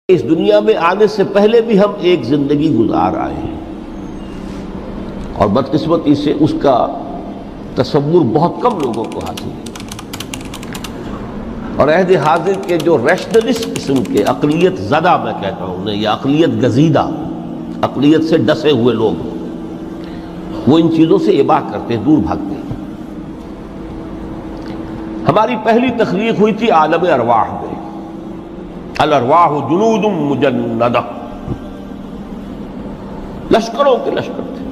اس دنیا میں آنے سے پہلے بھی ہم ایک زندگی گزار آئے ہیں اور بدقسمتی سے اس کا تصور بہت کم لوگوں کو حاصل ہے، اور عہد حاضر کے جو ریشنلسٹ قسم کے عقلیت زدہ میں کہتا ہوں انہیں، یا عقلیت گزیدہ، عقلیت سے ڈسے ہوئے لوگ، وہ ان چیزوں سے اباع کرتے ہیں، دور بھاگتے ہیں۔ ہماری پہلی تخلیق ہوئی تھی عالم ارواح میں، الارواح جنود مجندہ، لشکروں کے لشکر تھے۔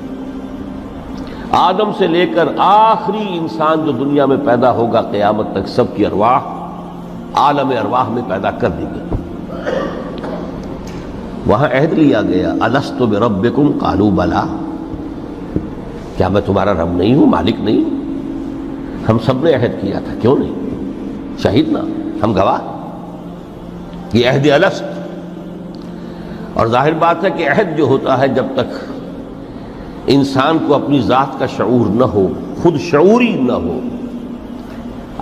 آدم سے لے کر آخری انسان جو دنیا میں پیدا ہوگا قیامت تک، سب کی ارواح عالم ارواح میں پیدا کر دی گئی۔ وہاں عہد لیا گیا، الست بربکم قالوا بلا، کیا میں تمہارا رب نہیں ہوں، مالک نہیں ہوں؟ ہم سب نے عہد کیا تھا، کیوں نہیں؟ شہیدنا، ہم گواہ۔ یہ عہد الست، اور ظاہر بات ہے کہ عہد جو ہوتا ہے جب تک انسان کو اپنی ذات کا شعور نہ ہو، خود شعوری نہ ہو۔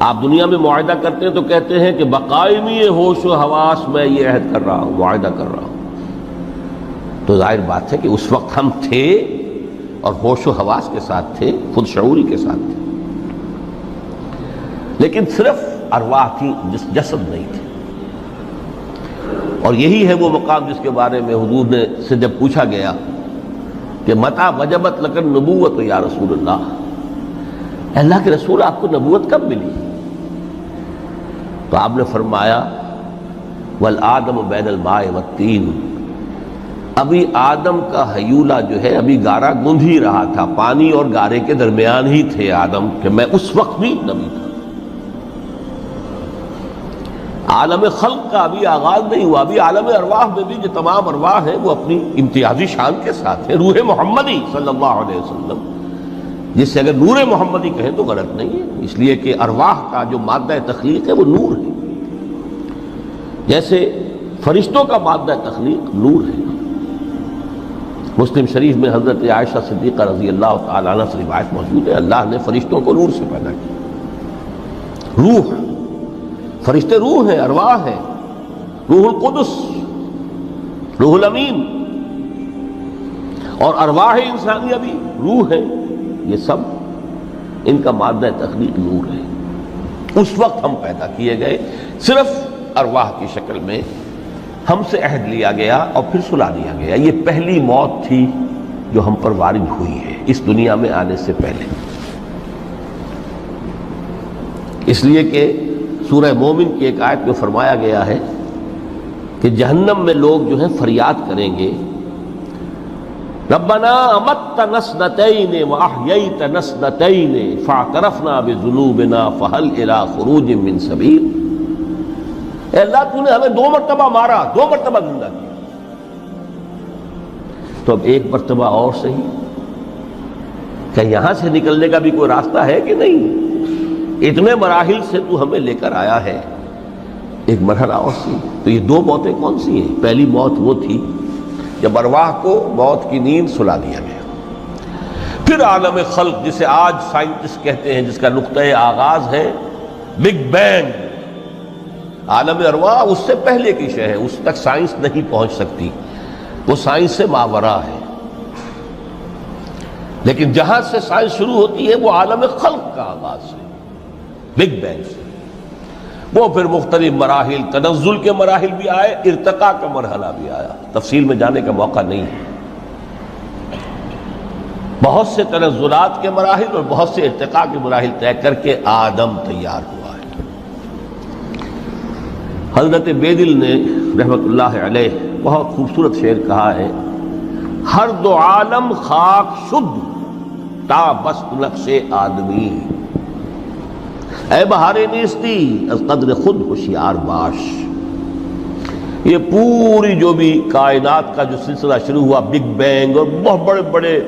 آپ دنیا میں معاہدہ کرتے ہیں تو کہتے ہیں کہ بقائمی ہوش و حواس میں یہ عہد کر رہا ہوں، معاہدہ کر رہا ہوں، تو ظاہر بات ہے کہ اس وقت ہم تھے اور ہوش و حواس کے ساتھ تھے، خود شعوری کے ساتھ تھے، لیکن صرف ارواح کی، جسد نہیں تھے۔ اور یہی ہے وہ مقام جس کے بارے میں حضور نے سے جب پوچھا گیا کہ متى وجبت لک النبوۃ یا رسول اللہ، اللہ کے رسول آپ کو نبوت کب ملی؟ تو آپ نے فرمایا والآدم بین الماء والطین، ابھی آدم کا حیولہ جو ہے ابھی گارا گوندھ ہی رہا تھا، پانی اور گارے کے درمیان ہی تھے آدم، کہ میں اس وقت بھی نبی تھا۔ عالم خلق کا ابھی آغاز نہیں ہوا، ابھی عالم ارواح میں بھی جو تمام ارواح ہیں وہ اپنی امتیازی شان کے ساتھ ہیں۔ روح محمدی صلی اللہ علیہ وسلم، جس سے اگر نور محمدی کہیں تو غلط نہیں ہے، اس لیے کہ ارواح کا جو مادہ تخلیق ہے وہ نور ہے، جیسے فرشتوں کا مادہ تخلیق نور ہے۔ مسلم شریف میں حضرت عائشہ صدیقہ رضی اللہ تعالیٰ عنہ سے روایت موجود ہے، اللہ نے فرشتوں کو نور سے پیدا کیا۔ روح، فرشتے روح ہیں، ارواح ہیں، روح القدس، روح الامین، اور ارواح انسانیہ بھی روح ہے، یہ سب ان کا مادہ تخلیق نور ہے۔ اس وقت ہم پیدا کیے گئے، صرف ارواح کی شکل میں ہم سے عہد لیا گیا اور پھر سلا دیا گیا۔ یہ پہلی موت تھی جو ہم پر وارد ہوئی ہے اس دنیا میں آنے سے پہلے، اس لیے کہ سورہ مومن کی ایک آیت میں فرمایا گیا ہے کہ جہنم میں لوگ جو ہیں فریاد کریں گے، ربنا امتنا اثنتین واحییتنا اثنتین فاعترفنا بذنوبنا فہل الی خروج من سبیل۔ اے اللہ، تو نے ہمیں 2 مرتبہ مارا، 2 مرتبہ زندہ کیا، تو اب ایک مرتبہ اور صحیح، کہ یہاں سے نکلنے کا بھی کوئی راستہ ہے کہ نہیں؟ اتنے مراحل سے تو ہمیں لے کر آیا ہے، ایک مرحلہ اور سی۔ تو یہ 2 موتیں کون سی ہیں؟ پہلی موت وہ تھی جب ارواح کو موت کی نیند سلا دیا گیا۔ پھر عالم خلق، جسے آج سائنٹسٹ کہتے ہیں، جس کا نقطۂ آغاز ہے بگ بینگ، عالم ارواح اس سے پہلے کی شے ہے، اس تک سائنس نہیں پہنچ سکتی، وہ سائنس سے ماورا ہے۔ لیکن جہاں سے سائنس شروع ہوتی ہے وہ عالم خلق کا آغاز ہے، بگ بینگ سے۔ وہ پھر مختلف مراحل، تنزل کے مراحل بھی آئے، ارتقاء کا مرحلہ بھی آیا، تفصیل میں جانے کا موقع نہیں ہے۔ بہت سے تنزلات کے مراحل اور بہت سے ارتقاء کے مراحل طے کر کے آدم تیار ہوا ہے۔ حضرت بیدل نے رحمت اللہ علیہ بہت خوبصورت شعر کہا ہے، ہر 2 عالم خاک شد تا بست نقش آدمی، اے بہار نیستی از قدر خود ہوشیار باش۔ یہ پوری جو بھی کائنات کا جو سلسلہ شروع ہوا، بگ بینگ، اور بہت بڑے بڑے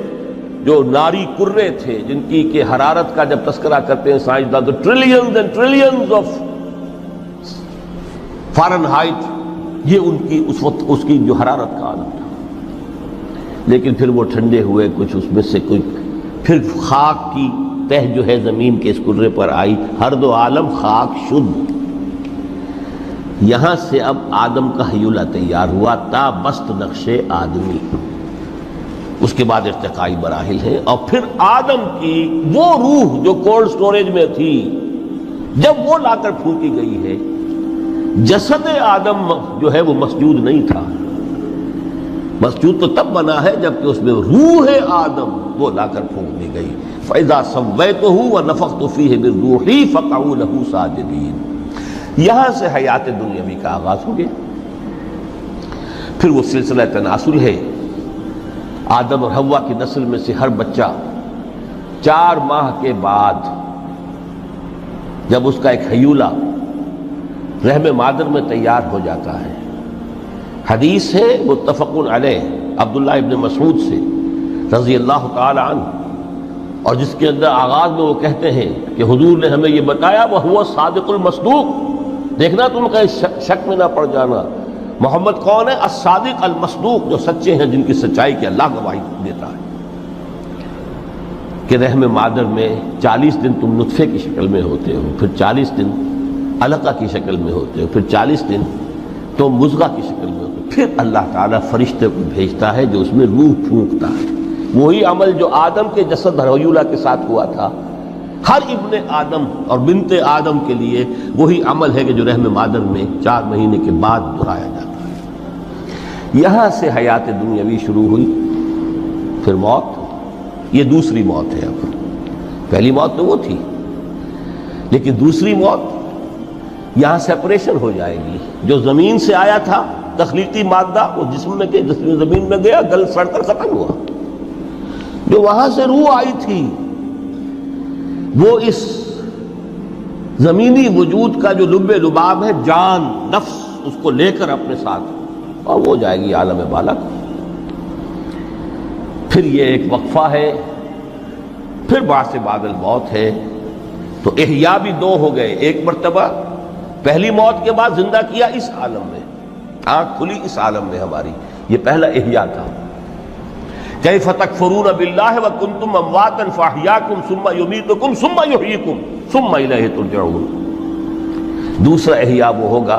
جو ناری کرے تھے جن کی کہ حرارت کا جب تذکرہ کرتے ہیں سائنسداں تو trillions and trillions of foreign height, یہ ان کی اس وقت اس کی جو حرارت کا عالم تھا، لیکن پھر وہ ٹھنڈے ہوئے، کچھ اس میں سے کوئی، پھر خاک کی تہ جو ہے زمین کے اس کرے پر آئی، ہر 2 عالم خاک شد۔ یہاں سے اب آدم کا حیولہ تیار ہوا تا بست نقش آدمی، اس کے بعد ارتقائی مراحل ہیں، اور پھر آدم کی وہ روح جو کولڈ سٹوریج میں تھی جب وہ لا کر پھونکی گئی ہے، جسد آدم جو ہے وہ مسجود نہیں تھا، مسجود تو تب بنا ہے جبکہ اس میں روح آدم وہ لا کر پھونک دی گئی۔ فَإِذَا سَوَّيْتُهُ وَنَفَخْتُ فِيهِ مِن رُوحِي فَقَعُوا لَهُ سَاجِدِينَ۔ یہاں سے حیات دنیاوی کا آغاز ہو گیا۔ پھر وہ سلسلہ تناسل ہے، آدم اور حوا کی نسل میں سے ہر بچہ 4 ماہ کے بعد جب اس کا ایک حیولہ رحم مادر میں تیار ہو جاتا ہے، حدیث ہے متفق علیہ عبداللہ ابن مسعود سے رضی اللہ تعالی عنہ، اور جس کے اندر آغاز میں وہ کہتے ہیں کہ حضور نے ہمیں یہ بتایا وَهُوَ الصادق المصدوق، دیکھنا تم کہیں شک میں نہ پڑ جانا، محمد کون ہے؟ الصادق المصدوق، جو سچے ہیں، جن کی سچائی کی اللہ گواہی دیتا ہے، کہ رحم مادر میں 40 دن تم نطفے کی شکل میں ہوتے ہو، پھر 40 دن علقہ کی شکل میں ہوتے ہو، پھر 40 دن تو مضغہ کی شکل میں ہوتے ہو، پھر اللہ تعالیٰ فرشتے کو بھیجتا ہے جو اس میں روح پھونکتا ہے۔ وہی عمل جو آدم کے جسد حیولہ کے ساتھ ہوا تھا، ہر ابن آدم اور بنت آدم کے لیے وہی عمل ہے کہ جو رحم مادر میں 4 مہینے کے بعد دہرایا جاتا ہے۔ یہاں سے حیات دنیاوی شروع ہوئی، پھر موت، یہ دوسری موت ہے۔ اب پہلی موت تو وہ تھی، لیکن دوسری موت یہاں سیپریشن ہو جائے گی۔ جو زمین سے آیا تھا تخلیقی مادہ، وہ جسم میں زمین میں گیا، گل سڑ کر ختم ہوا۔ جو وہاں سے روح آئی تھی وہ اس زمینی وجود کا جو لب لباب ہے، جان، نفس، اس کو لے کر اپنے ساتھ، اور وہ جائے گی عالم بالا کو۔ پھر یہ ایک وقفہ ہے، پھر بعد بعد الموت ہے۔ تو احیاء بھی 2 ہو گئے، ایک مرتبہ پہلی موت کے بعد زندہ کیا اس عالم میں، آنکھ کھلی اس عالم میں ہماری، یہ پہلا احیاء تھا۔ کیف تکفرون باللہ وکنتم امواتا فاحیاکم ثم یمیتکم ثم یحییکم ثم الیہ ترجعون۔ دوسرا احیاء وہ ہوگا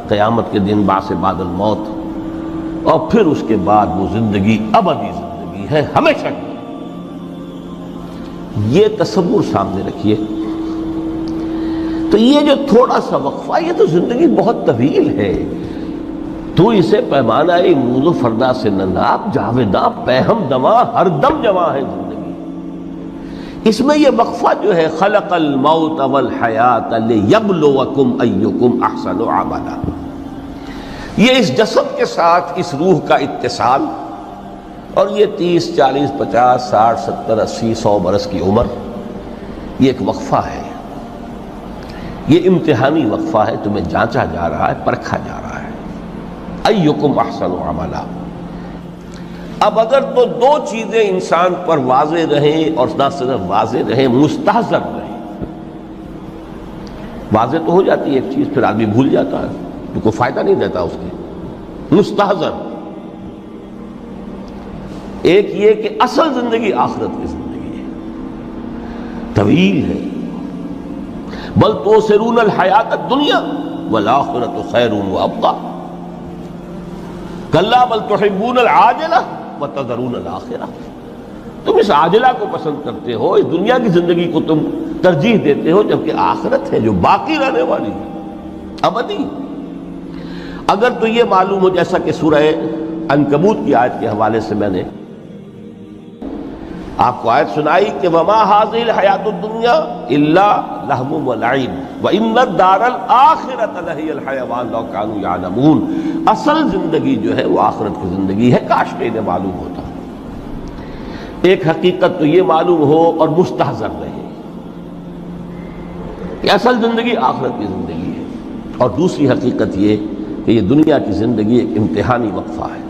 قیامت کے دن بعد بعد الموت، اور پھر اس کے بعد وہ زندگی ابدی زندگی ہے، ہمیشہ کی۔ یہ تصور سامنے رکھیے۔ تو یہ جو تھوڑا سا وقفہ، یہ تو زندگی بہت طویل ہے۔ تو اسے پیمانہ امروز و فردا سے نناب جاویداں پہم دماں، ہر دم جمع ہے زندگی۔ اس میں یہ وقفہ جو ہے خلق الموت والحیات لیبلوکم ایکم احسن عملا، یہ اس جسد کے ساتھ اس روح کا اتصال، اور یہ 30 40 50 60 70 80 100 برس کی عمر، یہ ایک وقفہ ہے، یہ امتحانی وقفہ ہے، تمہیں جانچا جا رہا ہے، پرکھا جا رہا ہے۔ ایکم احسن عملا۔ اب اگر تو 2 چیزیں انسان پر واضح رہیں، اور نہ صرف واضح رہیں، مستحضر رہیں۔ واضح تو ہو جاتی ہے ایک چیز، پھر آدمی بھول جاتا ہے، تو کوئی فائدہ نہیں دیتا اس کے۔ مستحضر ایک یہ کہ اصل زندگی آخرت کی زندگی ہے، طویل ہے۔ بل توثرون الحیات الدنیا والآخرۃ خیر وابقیٰ، کلا بل تحبون العاجلہ وتذرون الآخرہ۔ تم اس عاجلہ کو پسند کرتے ہو، اس دنیا کی زندگی کو تم ترجیح دیتے ہو، جبکہ آخرت ہے جو باقی رہنے والی ہے، ابدی۔ اگر تو یہ معلوم ہو، جیسا کہ سورہ عنکبوت کی آیت کے حوالے سے میں نے آپ کو آیت سنائی کہ وما هذه الحیات الدنیا الا لہو ولعب وان الدار الاخرۃ لہی الحیوان لو کانوا یعلمون۔ اصل زندگی جو ہے وہ آخرت کی زندگی ہے، کاش کہ انہیں معلوم ہوتا۔ ایک حقیقت تو یہ معلوم ہو اور مستحضر رہے کہ اصل زندگی آخرت کی زندگی ہے، اور دوسری حقیقت یہ کہ یہ دنیا کی زندگی ایک امتحانی وقفہ ہے۔